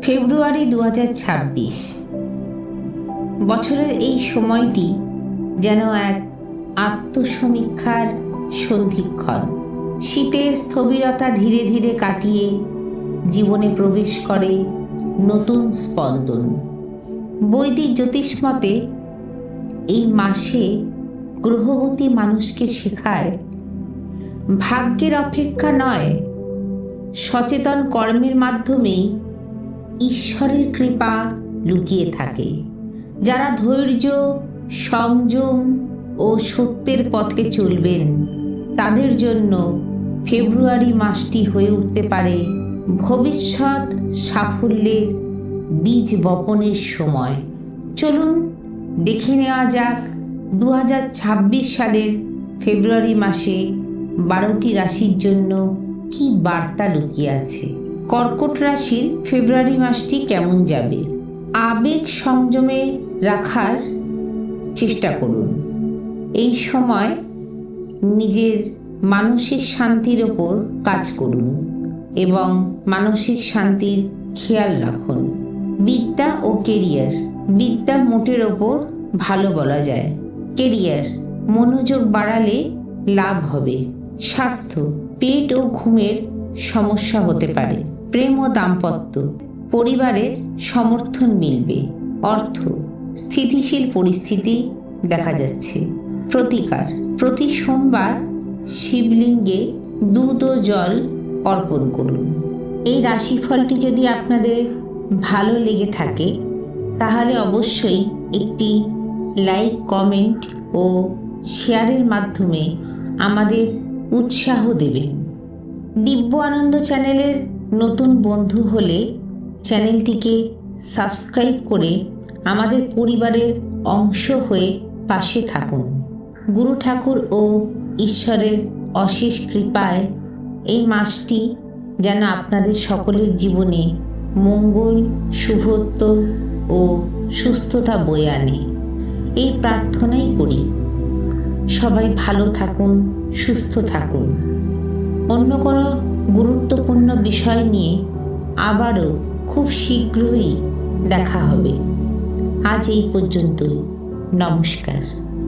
ফেব্রুয়ারি 2026। বছরের এই সময়টি যেন এক আত্মসমীক্ষার সন্ধিক্ষণ। শীতের স্থবিরতা ধীরে ধীরে কাটিয়ে জীবনে প্রবেশ করে নতুন স্পন্দন। বৈদিক জ্যোতিষমতে এই মাসে গ্রহগতি মানুষকে শেখায় ভাগ্যের অপেক্ষা নয়, সচেতন কর্মের মাধ্যমেই ঈশ্বরের কৃপা লুকিয়ে থাকে। যারা ধৈর্য, সংযম ও সত্যের পথে চলবেন তাদের জন্য ফেব্রুয়ারি মাসটি হয়ে উঠতে পারে ভবিষ্যৎ সাফল্যের বীজ বপনের সময়। চলুন দেখে নেওয়া যাক 2026 সালের ফেব্রুয়ারি মাসে 12টি রাশির জন্য কি বার্তা লুকিয়ে আছে। কর্কট রাশির ফেব্রুয়ারি মাসটি কেমন যাবে? আবেগ সংযমে রাখার চেষ্টা করুন। এই সময় নিজের মানসিক শান্তির ওপর কাজ করুন এবং মানসিক শান্তির খেয়াল রাখুন। বিদ্যা ও কেরিয়ার। বিদ্যা মোটের ওপর ভালো বলা যায়। কেরিয়ার মনোযোগ বাড়ালে লাভ হবে। স্বাস্থ্য পেট ও ঘুমের সমস্যা হতে পারে। প্রেম ও দাম্পত্য পরিবারের সমর্থন মিলবে। অর্থ স্থিতিশীল পরিস্থিতি দেখা যাচ্ছে। প্রতিকার প্রতি সোমবার শিবলিঙ্গে দুধ ও জল অর্পণ করুন। এই রাশিফলটি যদি আপনাদের ভালো লেগে থাকে তাহলে অবশ্যই একটি লাইক, কমেন্ট ও শেয়ারের মাধ্যমে আমাদের উৎসাহ দেবেন। দিব্য আনন্দ চ্যানেলের নতুন বন্ধু হলে চ্যানেলটিকে সাবস্ক্রাইব করে আমাদের পরিবারের অংশ হয়ে পাশে থাকুন। গুরু ঠাকুর ও ঈশ্বরের অশেষ কৃপায় এই মাসটি যেন আপনাদের সকলের জীবনে মঙ্গল, শুভত্ব ও সুস্থতা বয়ে আনে, এই প্রার্থনাই করি। সবাই ভালো থাকুন, সুস্থ থাকুন। অন্য কোনো গুরুত্বপূর্ণ বিষয় নিয়ে আবারও খুব শীঘ্রই দেখা হবে। আজ এই পর্যন্ত। নমস্কার।